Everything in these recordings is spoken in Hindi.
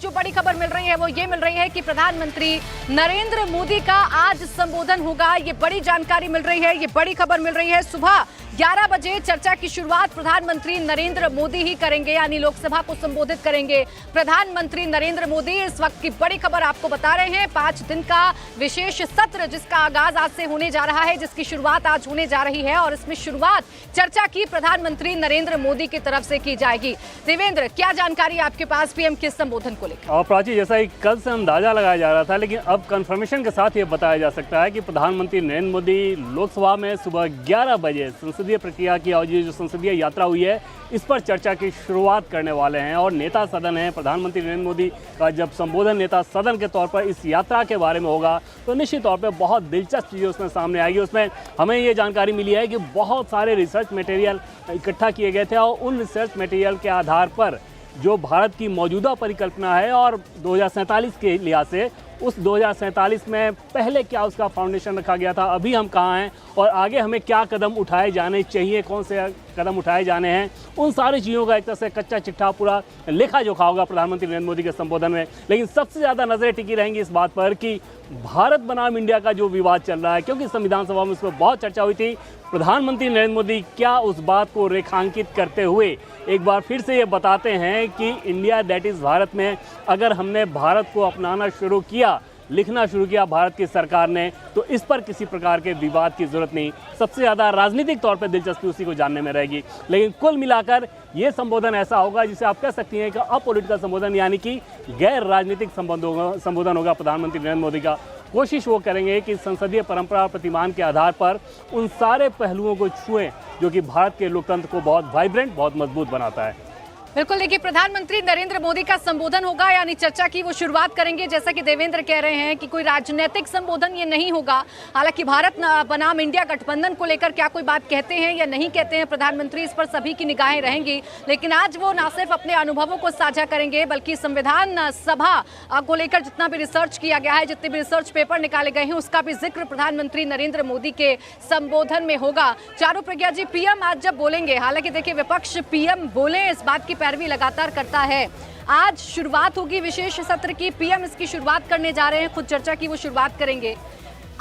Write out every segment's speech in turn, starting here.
जो बड़ी खबर मिल रही है वो ये मिल रही है कि प्रधानमंत्री नरेंद्र मोदी का आज संबोधन होगा। ये बड़ी जानकारी मिल रही है, ये बड़ी खबर मिल रही है। सुबह 11 बजे चर्चा की शुरुआत प्रधानमंत्री नरेंद्र मोदी ही करेंगे, यानी लोकसभा को संबोधित करेंगे प्रधानमंत्री नरेंद्र मोदी। इस वक्त की बड़ी खबर आपको बता रहे हैं, 5 दिन का विशेष सत्र जिसका आगाज आज से होने जा रहा है, जिसकी शुरुआत आज होने जा रही है और इसमें शुरुआत चर्चा की प्रधानमंत्री नरेंद्र मोदी की तरफ से की जाएगी। देवेंद्र, क्या जानकारी आपके पास पीएम के संबोधन को लेकर? और प्राची, जैसा ही कल से अंदाजा लगाया जा रहा था, लेकिन अब कंफर्मेशन के साथ ये बताया जा सकता है कि प्रधानमंत्री नरेंद्र मोदी लोकसभा में सुबह 11 बजे संसदीय प्रक्रिया की और ये जो संसदीय यात्रा हुई है इस पर चर्चा की शुरुआत करने वाले हैं। और नेता सदन है, प्रधानमंत्री नरेंद्र मोदी का जब संबोधन नेता सदन के तौर पर इस यात्रा के बारे में होगा तो निश्चित तौर पर बहुत दिलचस्प चीज़ें उसमें सामने आएगी। उसमें हमें ये जानकारी मिली है कि बहुत सारे रिसर्च मटेरियल इकट्ठा किए गए थे और उन रिसर्च मटेरियल के आधार पर जो भारत की मौजूदा परिकल्पना है और 2047 के लिहाज से उस 2047 में पहले क्या उसका फाउंडेशन रखा गया था, अभी हम कहाँ हैं और आगे हमें क्या कदम उठाए जाने चाहिए, कौन से कदम उठाए जाने हैं, उन सारी चीज़ों का एक तरह से कच्चा चिट्ठा पूरा लेखा जोखा होगा प्रधानमंत्री नरेंद्र मोदी के संबोधन में। लेकिन सबसे ज़्यादा नज़रें टिकी रहेंगी इस बात पर कि भारत बनाम इंडिया का जो विवाद चल रहा है, क्योंकि संविधान सभा में उस पर बहुत चर्चा हुई थी। प्रधानमंत्री नरेंद्र मोदी क्या उस बात को रेखांकित करते हुए एक बार फिर से ये बताते हैं कि इंडिया दैट इज़ भारत में अगर हमने भारत को अपनाना शुरू किया, लिखना शुरू किया भारत की सरकार ने, तो इस पर किसी प्रकार के विवाद की जरूरत नहीं। सबसे ज़्यादा राजनीतिक तौर पर दिलचस्पी उसी को जानने में रहेगी। लेकिन कुल मिलाकर ये संबोधन ऐसा होगा जिसे आप कह सकती हैं कि अपोलिटिकल संबोधन, यानी कि गैर राजनीतिक संबोधन होगा प्रधानमंत्री नरेंद्र मोदी का। कोशिश वो करेंगे कि संसदीय परंपरा और प्रतिमान के आधार पर उन सारे पहलुओं को छुएं जो कि भारत के लोकतंत्र को बहुत वाइब्रेंट, बहुत मजबूत बनाता है। बिल्कुल, देखिए प्रधानमंत्री नरेंद्र मोदी का संबोधन होगा, यानी चर्चा की वो शुरुआत करेंगे। जैसा कि देवेंद्र कह रहे हैं कि कोई राजनीतिक संबोधन ये नहीं होगा। हालांकि भारत बनाम इंडिया गठबंधन को लेकर क्या कोई बात कहते हैं या नहीं कहते हैं प्रधानमंत्री, इस पर सभी की निगाहें रहेंगी। लेकिन आज वो ना सिर्फ अपने अनुभवों को साझा करेंगे बल्कि संविधान सभा को लेकर जितना भी रिसर्च किया गया है, जितने भी रिसर्च पेपर निकाले गए हैं, उसका भी जिक्र प्रधानमंत्री नरेंद्र मोदी के संबोधन में होगा। चारू प्रज्ञा जी, पीएम आज जब बोलेंगे, हालांकि देखिए विपक्ष पीएम बोले इस बात की पैरवी लगातार करता है। आज शुरुआत होगी विशेष सत्र की, पीएम इसकी शुरुआत करने जा रहे हैं, खुद चर्चा की वो शुरुआत करेंगे।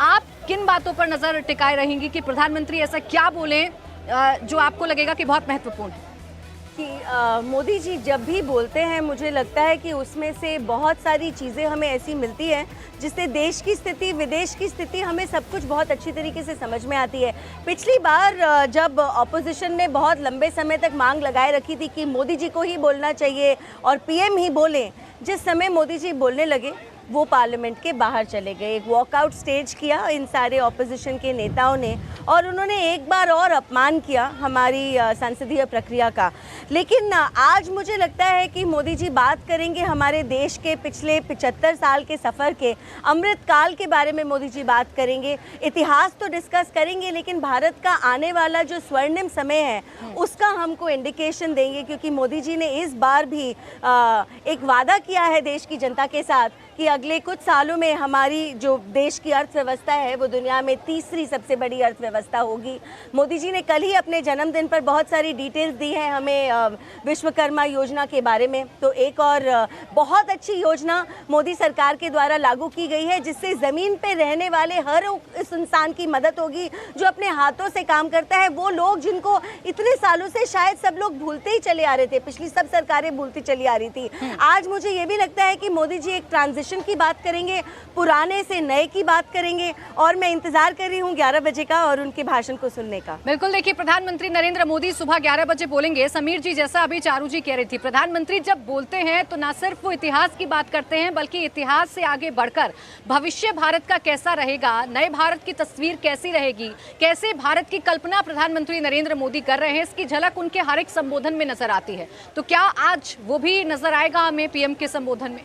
आप किन बातों पर नजर टिकाए रहेंगी कि प्रधानमंत्री ऐसा क्या बोलें जो आपको लगेगा कि बहुत महत्वपूर्ण है? कि मोदी जी जब भी बोलते हैं मुझे लगता है कि उसमें से बहुत सारी चीज़ें हमें ऐसी मिलती हैं जिससे देश की स्थिति, विदेश की स्थिति, हमें सब कुछ बहुत अच्छी तरीके से समझ में आती है। पिछली बार जब ऑपोजिशन ने बहुत लंबे समय तक मांग लगाए रखी थी कि मोदी जी को ही बोलना चाहिए और पीएम ही बोलें, जिस समय मोदी जी बोलने लगे वो पार्लियामेंट के बाहर चले गए। एक वॉकआउट स्टेज किया इन सारे ऑपोजिशन के नेताओं ने और उन्होंने एक बार और अपमान किया हमारी संसदीय प्रक्रिया का। लेकिन आज मुझे लगता है कि मोदी जी बात करेंगे हमारे देश के पिछले 75 साल के सफ़र के, अमृत काल के बारे में मोदी जी बात करेंगे। इतिहास तो डिस्कस करेंगे लेकिन भारत का आने वाला जो स्वर्णिम समय है उसका हमको इंडिकेशन देंगे, क्योंकि मोदी जी ने इस बार भी एक वादा किया है देश की जनता के साथ कि अगले कुछ सालों में हमारी जो देश की अर्थव्यवस्था है वो दुनिया में तीसरी सबसे बड़ी अर्थव्यवस्था होगी। मोदी जी ने कल ही अपने जन्मदिन पर बहुत सारी डिटेल्स दी हैं हमें विश्वकर्मा योजना के बारे में। तो एक और बहुत अच्छी योजना मोदी सरकार के द्वारा लागू की गई है जिससे ज़मीन पे रहने वाले हर उस इंसान की मदद होगी जो अपने हाथों से काम करता है। वो लोग जिनको इतने सालों से शायद सब लोग भूलते ही चले आ रहे थे, पिछली सब सरकारें भूलती चली आ रही थी। आज मुझे ये भी लगता है कि मोदी जी एक ट्रांजिशन की बात करेंगे, पुराने से नए की बात करेंगे और मैं इंतजार कर रही हूँ 11 बजे का और उनके भाषण को सुनने का। बिल्कुल, देखिए प्रधानमंत्री नरेंद्र मोदी सुबह 11 बजे बोलेंगे। समीर जी, जैसा अभी चारू जी कह रही थी, प्रधानमंत्री जब बोलते हैं तो ना सिर्फ वो इतिहास की बात करते हैं बल्कि इतिहास से आगे बढ़कर भविष्य भारत का कैसा रहेगा, नए भारत की तस्वीर कैसी रहेगी, कैसे भारत की कल्पना प्रधानमंत्री नरेंद्र मोदी कर रहे हैं, इसकी झलक उनके हर एक संबोधन में नजर आती है। तो क्या आज वो भी नजर आएगा हमें पीएम के संबोधन में?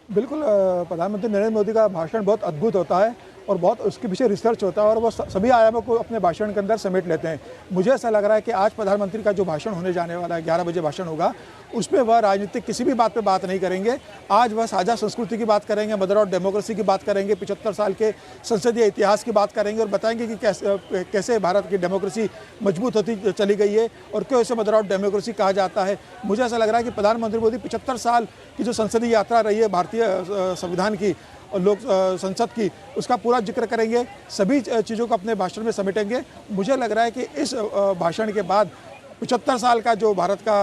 बिल्कुल, प्रधानमंत्री नरेंद्र मोदी का भाषण बहुत अद्भुत होता है और बहुत उसके पीछे रिसर्च होता है और वो सभी आयामों को अपने भाषण के अंदर समेट लेते हैं। मुझे ऐसा लग रहा है कि आज प्रधानमंत्री का जो भाषण होने जाने वाला है, 11 बजे भाषण होगा, उसमें वह राजनीतिक किसी भी बात पे बात नहीं करेंगे। आज वह साझा संस्कृति की बात करेंगे, मदर ऑफ डेमोक्रेसी की बात करेंगे, 75 साल के संसदीय इतिहास की बात करेंगे और बताएंगे कि कैसे भारत की डेमोक्रेसी मजबूत होती चली गई है और क्यों इसे मदर ऑफ डेमोक्रेसी कहा जाता है। मुझे ऐसा लग रहा है कि प्रधानमंत्री मोदी 75 साल की जो संसदीय यात्रा रही है भारतीय संविधान की और लोक संसद की, उसका पूरा जिक्र करेंगे, सभी चीज़ों को अपने भाषण में समेटेंगे। मुझे लग रहा है कि इस भाषण के बाद 75 साल का जो भारत का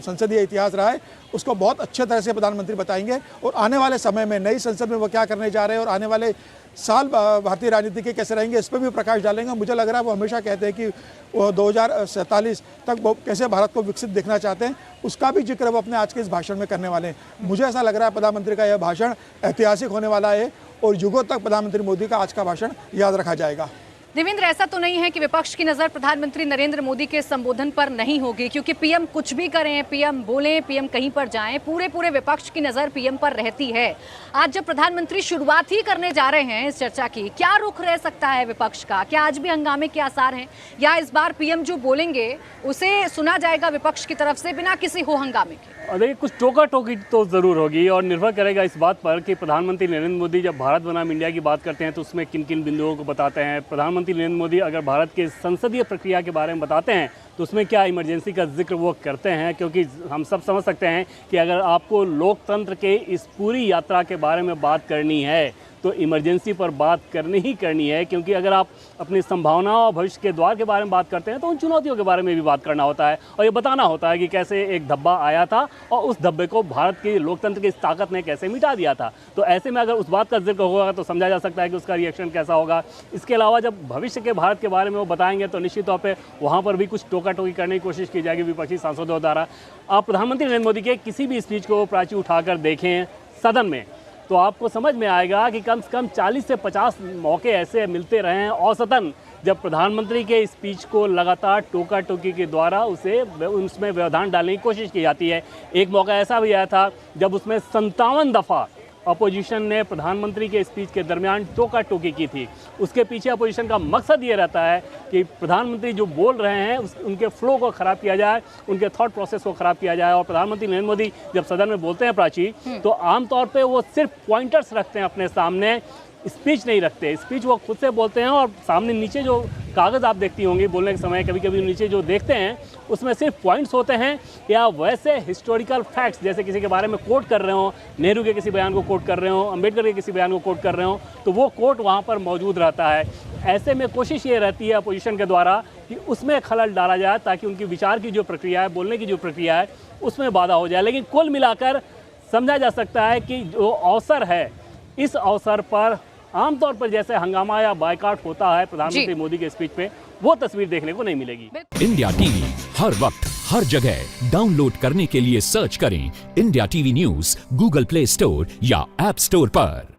संसदीय इतिहास रहा है उसको बहुत अच्छे तरह से प्रधानमंत्री बताएंगे और आने वाले समय में नई संसद में वो क्या करने जा रहे हैं और आने वाले साल भारतीय राजनीति के कैसे रहेंगे इस पर भी प्रकाश डालेंगे। मुझे लग रहा है वो हमेशा कहते हैं कि वो 2047 तक वो कैसे भारत को विकसित देखना चाहते हैं, उसका भी जिक्र वो अपने आज के इस भाषण में करने वाले हैं। मुझे ऐसा लग रहा है प्रधानमंत्री का यह भाषण ऐतिहासिक होने वाला है और युगों तक प्रधानमंत्री मोदी का आज का भाषण याद रखा जाएगा। देवेंद्र, ऐसा तो नहीं है कि विपक्ष की नज़र प्रधानमंत्री नरेंद्र मोदी के संबोधन पर नहीं होगी, क्योंकि पीएम कुछ भी करें, पीएम बोलें, पीएम कहीं पर जाएं, पूरे विपक्ष की नज़र पीएम पर रहती है। आज जब प्रधानमंत्री शुरुआत ही करने जा रहे हैं इस चर्चा की, क्या रुख रह सकता है विपक्ष का? क्या आज भी हंगामे के आसार हैं या इस बार पीएम जो बोलेंगे उसे सुना जाएगा विपक्ष की तरफ से बिना किसी हो हंगामे के? देखिए, कुछ टोका टोकी तो ज़रूर होगी और निर्भर करेगा इस बात पर कि प्रधानमंत्री नरेंद्र मोदी जब भारत बनाम इंडिया की बात करते हैं तो उसमें किन किन बिंदुओं को बताते हैं। प्रधानमंत्री नरेंद्र मोदी अगर भारत के संसदीय प्रक्रिया के बारे में बताते हैं तो उसमें क्या इमरजेंसी का जिक्र वो करते हैं, क्योंकि हम सब समझ सकते हैं कि अगर आपको लोकतंत्र के इस पूरी यात्रा के बारे में बात करनी है तो इमरजेंसी पर बात करनी ही करनी है, क्योंकि अगर आप अपनी संभावनाओं और भविष्य के द्वार के बारे में बात करते हैं तो उन चुनौतियों के बारे में भी बात करना होता है और ये बताना होता है कि कैसे एक धब्बा आया था और उस धब्बे को भारत की लोकतंत्र की इस ताकत ने कैसे मिटा दिया था। तो ऐसे में अगर उस बात का जिक्र होगा तो समझा जा सकता है कि उसका रिएक्शन कैसा होगा। इसके अलावा जब भविष्य के भारत के बारे में वो बताएंगे तो निश्चित तौर पर वहाँ पर भी कुछ टोका टोकी करने की कोशिश की जाएगी विपक्षी सांसदों द्वारा। आप प्रधानमंत्री नरेंद्र मोदी के किसी भी स्पीच को प्राची उठाकर देखें सदन में तो आपको समझ में आएगा कि कम से कम 40 से 50 मौके ऐसे मिलते रहे हैं औसतन जब प्रधानमंत्री के स्पीच को लगातार टोका टोकी के द्वारा उसमें व्यवधान डालने की कोशिश की जाती है। एक मौका ऐसा भी आया था जब उसमें 57 दफ़ा अपोजिशन ने प्रधानमंत्री के स्पीच के दरमियान टोका टोकी की थी। उसके पीछे अपोजिशन का मकसद ये रहता है कि प्रधानमंत्री जो बोल रहे हैं उनके फ्लो को ख़राब किया जाए, उनके थॉट प्रोसेस को ख़राब किया जाए। और प्रधानमंत्री नरेंद्र मोदी जब सदन में बोलते हैं प्राची तो आमतौर पे वो सिर्फ पॉइंटर्स रखते हैं अपने सामने, स्पीच नहीं रखते। स्पीच वो खुद से बोलते हैं और सामने नीचे जो कागज़ आप देखती होंगी बोलने के समय कभी कभी नीचे जो देखते हैं उसमें सिर्फ पॉइंट्स होते हैं या वैसे हिस्टोरिकल फैक्ट्स, जैसे किसी के बारे में कोट कर रहे हो, नेहरू के किसी बयान को कोट कर रहे हो, अंबेडकर के किसी बयान को कोट कर रहे हो, तो वो कोट वहाँ पर मौजूद रहता है। ऐसे में कोशिश ये रहती है अपोजिशन के द्वारा कि उसमें खलल डाला जाए ताकि उनकी विचार की जो प्रक्रिया है, बोलने की जो प्रक्रिया है, उसमें बाधा हो जाए। लेकिन कुल मिलाकर समझा जा सकता है कि जो अवसर है, इस अवसर पर आमतौर पर जैसे हंगामा या बायकॉट होता है प्रधानमंत्री मोदी के स्पीच पे, वो तस्वीर देखने को नहीं मिलेगी। इंडिया टीवी हर वक्त हर जगह डाउनलोड करने के लिए सर्च करें India TV news Google play store या ऐप स्टोर पर।